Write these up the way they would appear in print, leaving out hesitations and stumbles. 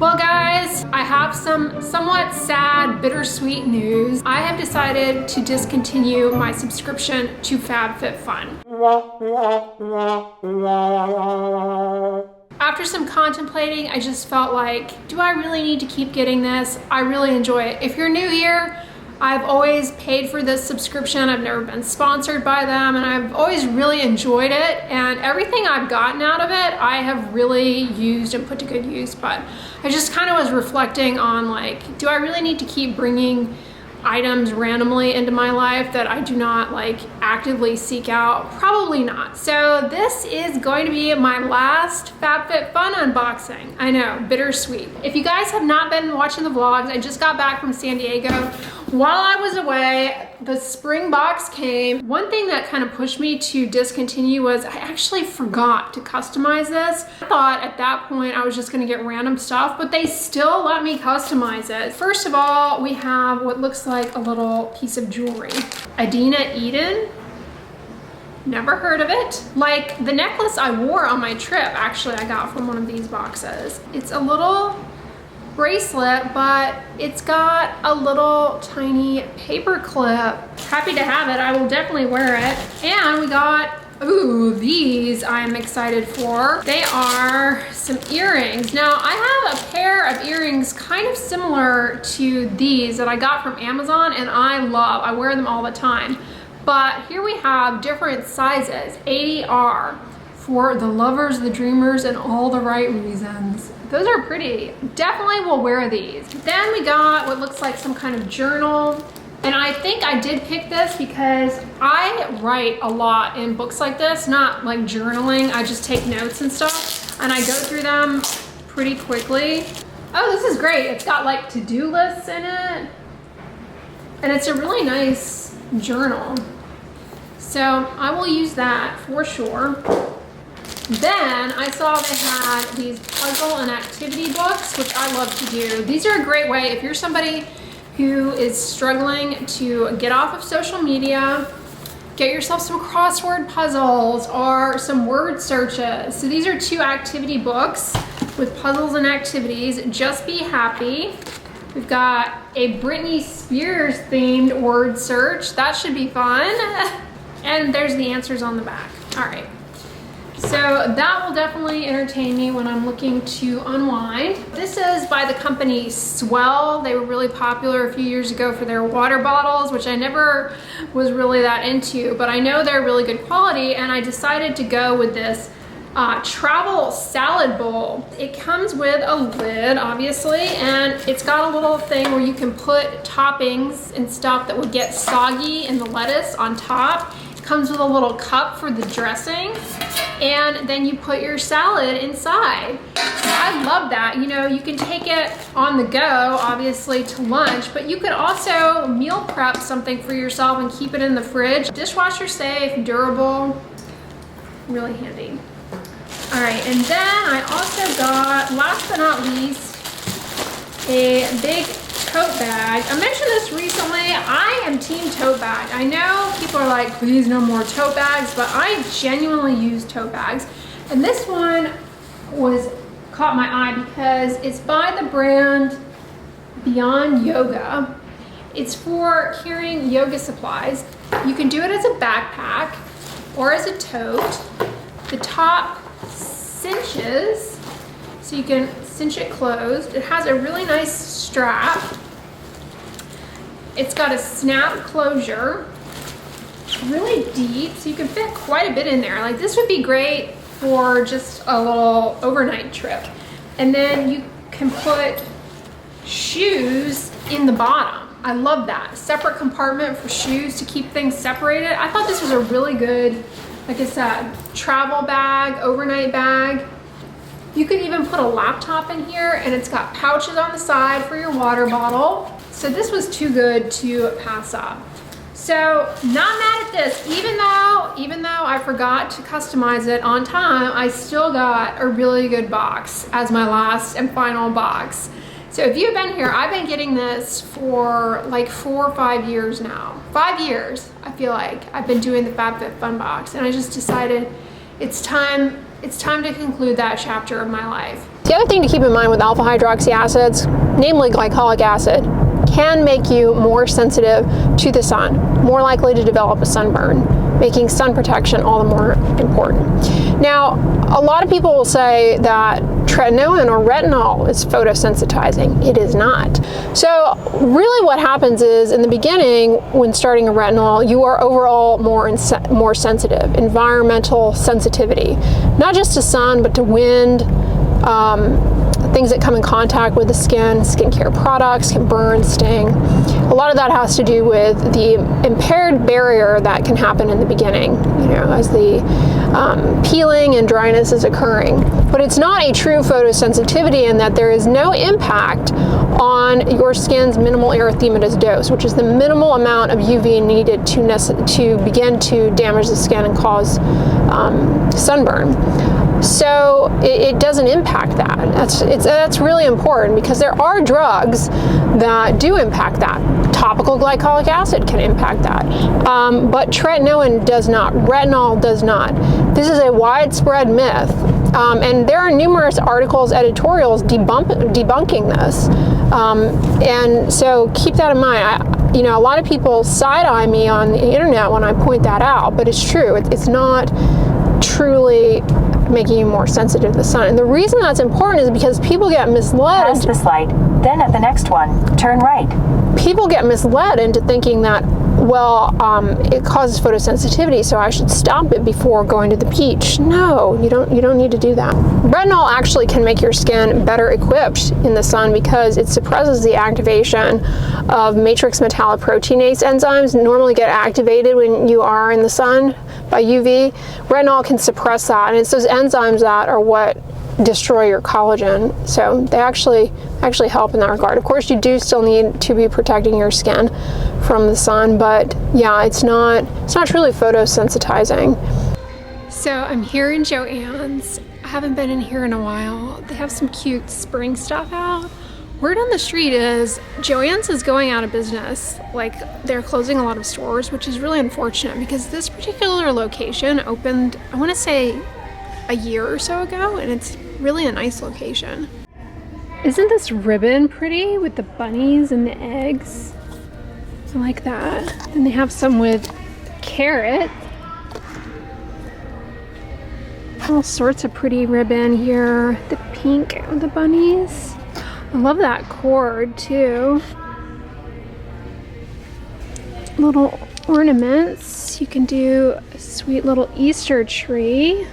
Well guys, I have some somewhat sad, bittersweet news. I have decided to discontinue my subscription to FabFitFun. After some contemplating, I just felt like, do I really need to keep getting this? I really enjoy it. If you're new here, I've always paid for this subscription. I've never been sponsored by them, and I've always really enjoyed it. And everything I've gotten out of it, I have really used and put to good use. But I just kind of was reflecting on like, do I really need to keep bringing items randomly into my life that I do not like actively seek out? Probably not. So this is going to be my last FabFitFun unboxing. I know, bittersweet. If you guys have not been watching the vlogs, I just got back from San Diego. While I was away, the spring box came. One thing that kind of pushed me to discontinue was I actually forgot to customize this. I thought at that point I was just gonna get random stuff, but they still let me customize it. First of all, we have what looks like a little piece of jewelry. Adina Eden. Never heard of it. Like the necklace I wore on my trip, actually I got from one of these boxes. It's a little bracelet, but it's got a little tiny paper clip. Happy to have it. I will definitely wear it. And we got, ooh, these I'm excited for. They are some earrings. Now I have a pair of earrings kind of similar to these that I got from Amazon, and I love. I wear them all the time. But here we have different sizes, 80R, for the lovers, the dreamers, and all the right reasons. Those are pretty. Definitely will wear these. Then we got what looks like some kind of journal. And I think I did pick this because I write a lot in books like this, not like journaling. I just take notes and stuff, and I go through them pretty quickly. Oh, this is great. It's got like to-do lists in it. And it's a really nice journal. So I will use that for sure. Then I saw they had these puzzle and activity books, which I love to do. These are a great way if you're somebody who is struggling to get off of social media, get yourself some crossword puzzles or some word searches. So these are 2 activity books with puzzles and activities. Just Be Happy. We've got a Britney Spears themed word search. That should be fun. And there's the answers on the back. All right. So that will definitely entertain me when I'm looking to unwind. This is by the company Swell. They were really popular a few years ago for their water bottles, which I never was really that into, but I know they're really good quality, and I decided to go with this travel salad bowl. It comes with a lid, obviously, and it's got a little thing where you can put toppings and stuff that would get soggy in the lettuce on top. It comes with a little cup for the dressing, and then you put your salad inside. So I love that. You know, you can take it on the go, obviously, to lunch, but you could also meal prep something for yourself and keep it in the fridge. Dishwasher safe, durable, really handy. All right, and then I also got, last but not least, a big tote bag. I mentioned this recently. I am team tote bag. I know people are like, please no more tote bags, but I genuinely use tote bags. And this one caught my eye because it's by the brand Beyond Yoga. It's for carrying yoga supplies. You can do it as a backpack or as a tote. The top cinches, so you can cinch it closed. It has a really nice strap. It's got a snap closure, really deep, so you can fit quite a bit in there. Like this would be great for just a little overnight trip. And then you can put shoes in the bottom. I love that. Separate compartment for shoes to keep things separated. I thought this was a really good, like I said, travel bag, overnight bag. You could even put a laptop in here, and it's got pouches on the side for your water bottle. So this was too good to pass up. So not mad at this. Even though I forgot to customize it on time, I still got a really good box as my last and final box. So if you've been here, I've been getting this for like 4 or 5 years now. 5 years, I feel like I've been doing the FabFitFun box, and I just decided it's time it's time to conclude that chapter of my life. The other thing to keep in mind with alpha hydroxy acids, namely glycolic acid, can make you more sensitive to the sun, more likely to develop a sunburn, making sun protection all the more important. Now, a lot of people will say that tretinoin or retinol is photosensitizing. It is not. So really what happens is, in the beginning, when starting a retinol, you are overall more sensitive, environmental sensitivity, not just to sun, but to wind, things that come in contact with the skin, skincare products can burn, sting. A lot of that has to do with the impaired barrier that can happen in the beginning, as the peeling and dryness is occurring. But it's not a true photosensitivity in that there is no impact on your skin's minimal erythematous dose, which is the minimal amount of UV needed to begin to damage the skin and cause sunburn. So it doesn't impact that. That's really important, because there are drugs that do impact that. Topical glycolic acid can impact that, but tretinoin does not. Retinol does not. This is a widespread myth, and there are numerous articles, editorials debunking this. And so keep that in mind. A lot of people side-eye me on the internet when I point that out, but it's true. It's not truly making you more sensitive to the sun. And the reason that's important is because people get misled. Pass this light, then at the next one, turn right. People get misled into thinking that, it causes photosensitivity, so I should stop it before going to the beach. No, you don't need to do that. Retinol actually can make your skin better equipped in the sun because it suppresses the activation of matrix metalloproteinase enzymes normally get activated when you are in the sun by UV. Retinol can suppress that, and it's those enzymes that are what destroy your collagen. So they actually help in that regard. Of course, you do still need to be protecting your skin from the sun, but yeah, it's not truly photosensitizing. So I'm here in Joans. I haven't been in here in a while. They have some cute spring stuff out. Word on the street is Joans is going out of business. Like, they're closing a lot of stores, which is really unfortunate because this particular location opened, I want to say, a year or so ago, and it's really a nice location. Isn't this ribbon pretty with the bunnies and the eggs? I like that. And they have some with carrot. All sorts of pretty ribbon here. The pink with the bunnies. I love that cord too. Little ornaments. You can do a sweet little Easter tree.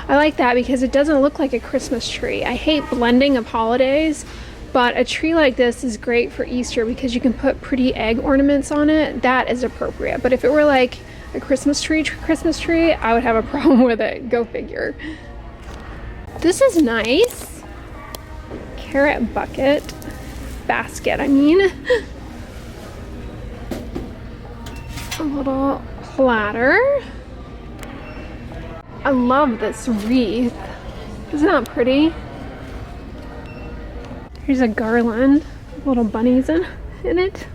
I like that because it doesn't look like a Christmas tree. I hate blending of holidays, but a tree like this is great for Easter because you can put pretty egg ornaments on it. That is appropriate. But if it were like a Christmas tree, I would have a problem with it. Go figure. This is nice. Carrot basket, I mean. A little platter. I love this wreath. Isn't that pretty? Here's a garland, little bunnies in it.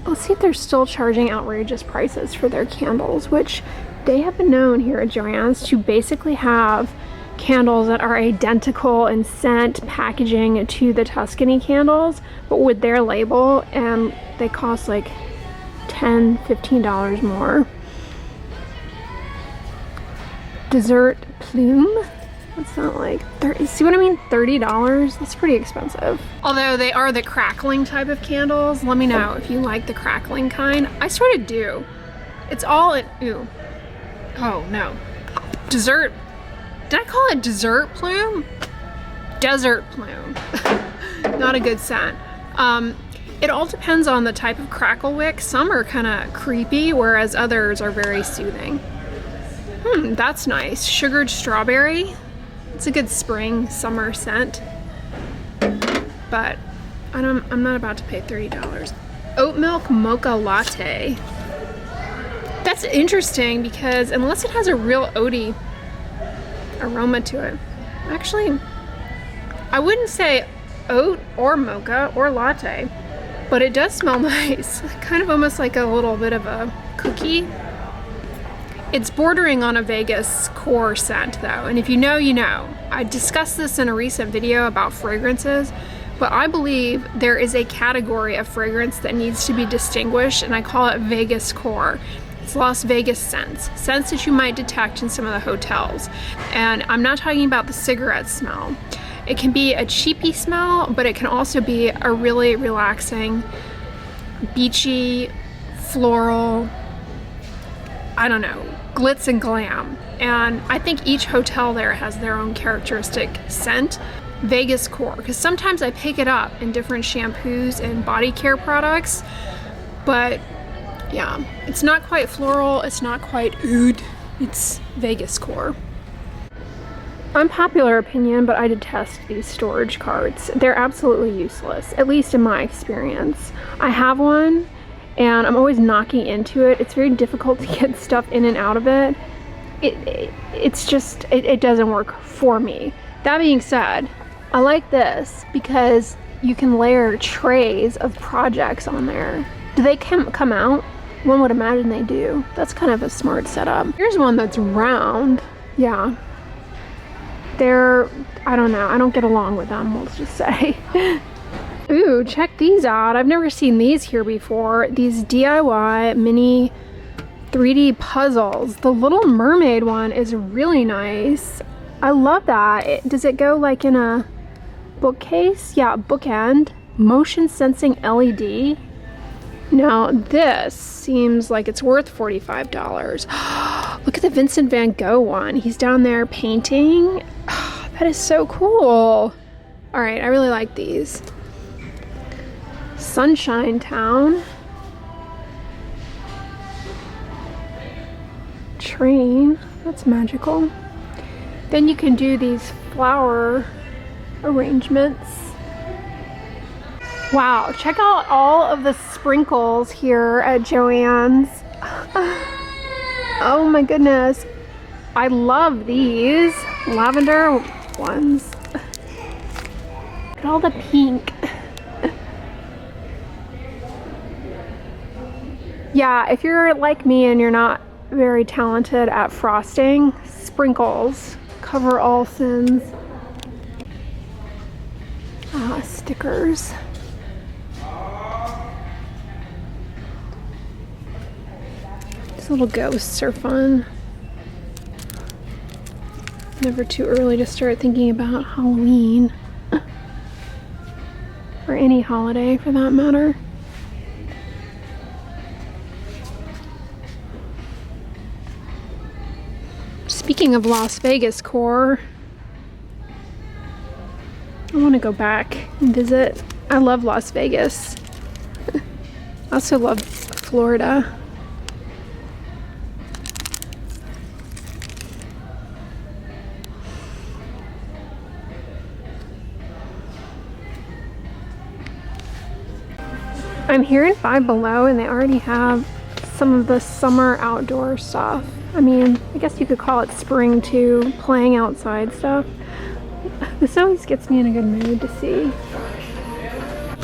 Let's see if they're still charging outrageous prices for their candles, which they have been known here at Joans to basically have candles that are identical in scent, packaging to the Tuscany candles, but with their label, and they cost like $10, $15 more. Dessert plume. What's that like? See what I mean? $30? That's pretty expensive. Although they are the crackling type of candles. Let me know if you like the crackling kind. I sort of do. It's all in, ooh. Oh no. Dessert. Did I call it dessert plume? Desert plume. Not a good scent. It all depends on the type of crackle wick. Some are kind of creepy, whereas others are very soothing. That's nice. Sugared strawberry. It's a good spring, summer scent. But I'm not about to pay $30. Oat milk mocha latte. That's interesting because unless it has a real oaty aroma to it. Actually, I wouldn't say oat or mocha or latte, but it does smell nice. Kind of almost like a little bit of a cookie. It's bordering on a Vegas core scent though, and if you know, you know. I discussed this in a recent video about fragrances, but I believe there is a category of fragrance that needs to be distinguished, and I call it Vegas core. It's Las Vegas scents that you might detect in some of the hotels. And I'm not talking about the cigarette smell. It can be a cheapy smell, but it can also be a really relaxing, beachy, floral, I don't know, glitz and glam. And I think each hotel there has their own characteristic scent. Vegas core, because sometimes I pick it up in different shampoos and body care products, but yeah, it's not quite floral, it's not quite oud, it's Vegas core. Unpopular opinion, but I detest these storage carts. They're absolutely useless, at least in my experience. I have one and I'm always knocking into it. It's very difficult to get stuff in and out of it. It doesn't work for me. That being said, I like this because you can layer trays of projects on there. Do they come out? One would imagine they do. That's kind of a smart setup. Here's one that's round. Yeah. I don't know, I don't get along with them, let's just say. Ooh, check these out. I've never seen these here before. These DIY mini 3D puzzles. The Little Mermaid one is really nice. I love that. Does it go like in a bookcase? Yeah, bookend. Motion sensing LED. Now this seems like it's worth $45. Look at the Vincent van Gogh one. He's down there painting. Oh, that is so cool. All right, I really like these. Sunshine Town. Train, that's magical. Then you can do these flower arrangements. Wow, check out all of the sprinkles here at Joans. Oh my goodness. I love these lavender ones. Look at all the pink. Yeah, if you're like me and you're not very talented at frosting, sprinkles cover all sins. Stickers. These little ghosts are fun. Never too early to start thinking about Halloween. Or any holiday for that matter. Speaking of Las Vegas core, I want to go back and visit. I love Las Vegas. I also love Florida. I'm here in Five Below and they already have some of the summer outdoor stuff. I mean, I guess you could call it spring too, playing outside stuff. This always gets me in a good mood to see.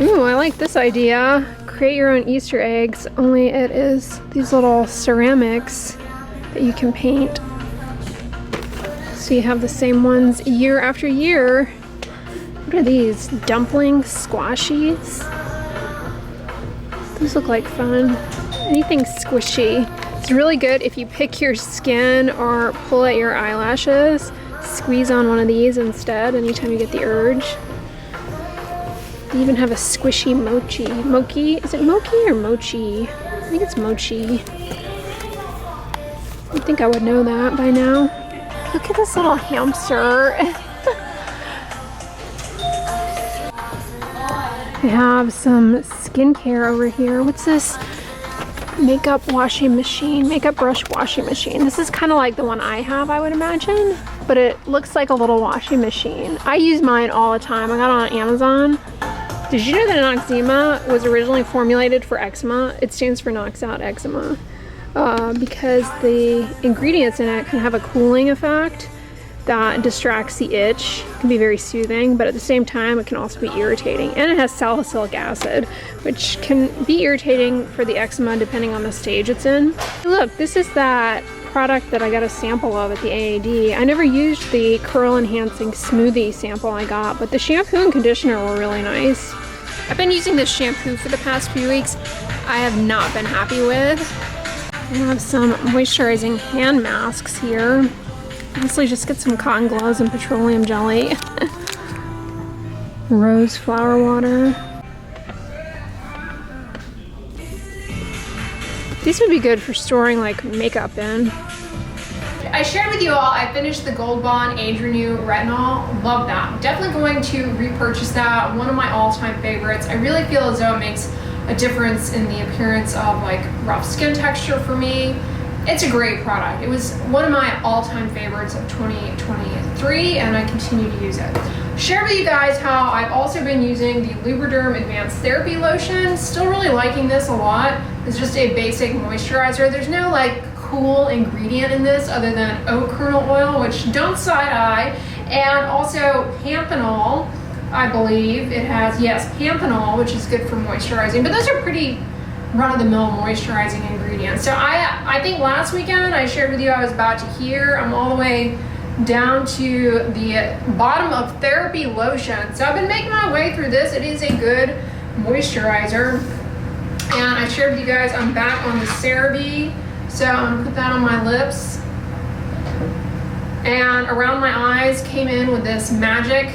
Ooh, I like this idea. Create your own Easter eggs, only it is these little ceramics that you can paint. So you have the same ones year after year. What are these? Dumpling squashies? These look like fun. Anything squishy. It's really good if you pick your skin or pull at your eyelashes. Squeeze on one of these instead anytime you get the urge. They even have a squishy mochi. Mochi? Is it mochi or mochi? I think it's mochi. I think I would know that by now. Look at this little hamster. We have some skincare over here. What's this? Makeup washing machine, makeup brush washing machine. This is kind of like the one I have, I would imagine, but it looks like a little washing machine. I use mine all the time. I got it on Amazon. Did you know that Noxzema was originally formulated for eczema? It stands for knocks out eczema because the ingredients in it can have a cooling effect that distracts the itch. It can be very soothing, but at the same time it can also be irritating. And it has salicylic acid, which can be irritating for the eczema depending on the stage it's in. Look, this is that product that I got a sample of at the AAD. I never used the curl enhancing smoothie sample I got, but the shampoo and conditioner were really nice. I've been using this shampoo for the past few weeks. I have not been happy with. I have some moisturizing hand masks here. Honestly, just get some cotton gloves and petroleum jelly. Rose flower water. These would be good for storing like makeup in. I shared with you all, I finished the Gold Bond Age Renew Retinol. Love that. Definitely going to repurchase that. One of my all-time favorites. I really feel as though it makes a difference in the appearance of like rough skin texture for me. It's a great product. It was one of my all-time favorites of 2023 and I continue to use it. Share with you guys how I've also been using the Lubriderm Advanced Therapy Lotion. Still really liking this a lot. It's just a basic moisturizer. There's no like cool ingredient in this other than oat kernel oil, which don't side eye, and also panthenol. I believe it has, yes, panthenol, which is good for moisturizing, but those are pretty run-of-the-mill moisturizing ingredients. So I think last weekend I shared with you I was about to here. I'm all the way down to the bottom of therapy lotion. So I've been making my way through this. It is a good moisturizer. And I shared with you guys I'm back on the CeraVe. So I'm gonna put that on my lips. And around my eyes came in with this Magic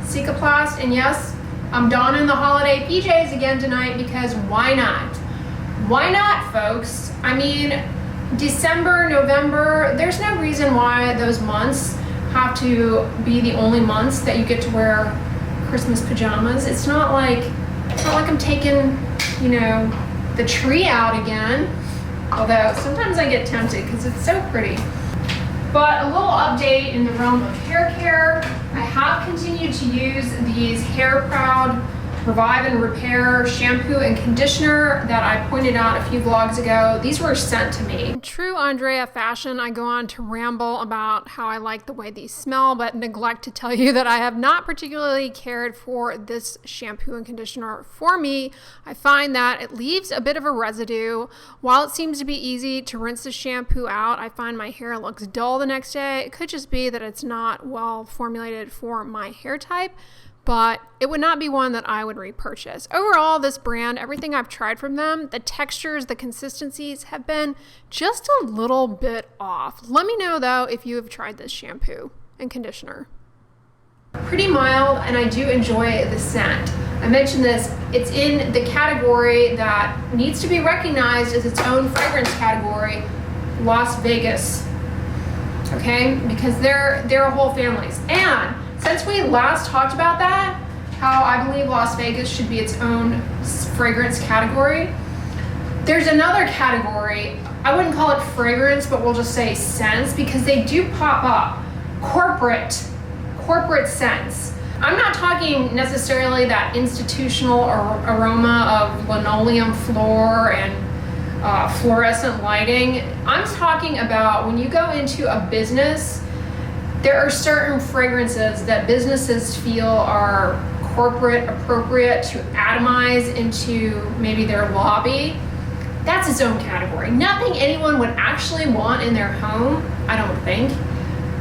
Cicaplast. And yes, I'm donning the holiday PJs again tonight because why not? Why not, folks? I mean, December, November, there's no reason why those months have to be the only months that you get to wear Christmas pajamas. It's not like I'm taking, you know, the tree out again. Although sometimes I get tempted because it's so pretty. But a little update in the realm of hair care. I have continued to use these Hair Proud Revive and Repair shampoo and conditioner that I pointed out a few vlogs ago. These were sent to me. In true Andrea fashion, I go on to ramble about how I like the way these smell, but neglect to tell you that I have not particularly cared for this shampoo and conditioner for me. I find that it leaves a bit of a residue. While it seems to be easy to rinse the shampoo out, I find my hair looks dull the next day. It could just be that it's not well formulated for my hair type, but it would not be one that I would repurchase. Overall, this brand, everything I've tried from them, the textures, the consistencies have been just a little bit off. Let me know though if you have tried this shampoo and conditioner. Pretty mild, and I do enjoy the scent. I mentioned this, it's in the category that needs to be recognized as its own fragrance category, Las Vegas. Okay, because they're a whole families. And since we last talked about that, how I believe Las Vegas should be its own fragrance category, there's another category. I wouldn't call it fragrance, but we'll just say scents, because they do pop up. Corporate scents. I'm not talking necessarily that institutional aroma of linoleum floor and fluorescent lighting. I'm talking about when you go into a business, there are certain fragrances that businesses feel are corporate appropriate to atomize into maybe their lobby. That's its own category. Nothing anyone would actually want in their home, I don't think,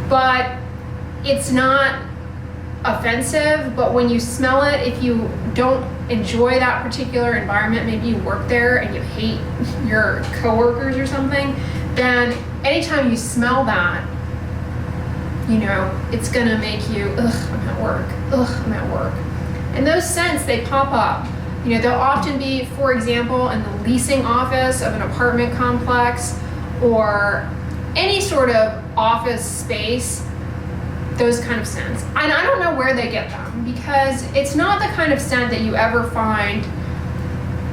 but it's not offensive. But when you smell it, if you don't enjoy that particular environment, maybe you work there and you hate your coworkers or something, then anytime you smell that, you know, it's gonna make you, ugh, I'm at work, ugh, I'm at work. And those scents, they pop up. You know, they'll often be, for example, in the leasing office of an apartment complex or any sort of office space, those kind of scents. And I don't know where they get them, because it's not the kind of scent that you ever find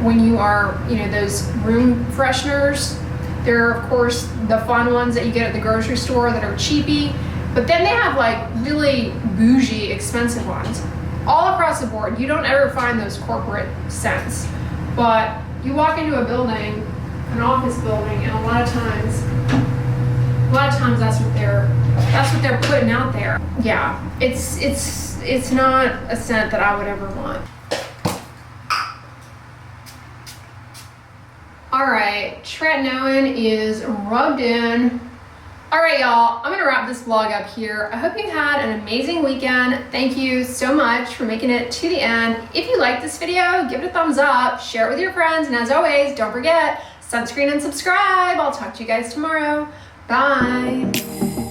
when you are, you know, those room fresheners. There are, of course, the fun ones that you get at the grocery store that are cheapy. But then they have like really bougie, expensive ones. All across the board, you don't ever find those corporate scents. But you walk into a building, an office building, and a lot of times that's what they're putting out there. Yeah, it's not a scent that I would ever want. All right, tretinoin is rubbed in. All right, y'all, I'm gonna wrap this vlog up here. I hope you had an amazing weekend. Thank you so much for making it to the end. If you liked this video, give it a thumbs up, share it with your friends, and as always, don't forget, sunscreen and subscribe. I'll talk to you guys tomorrow. Bye.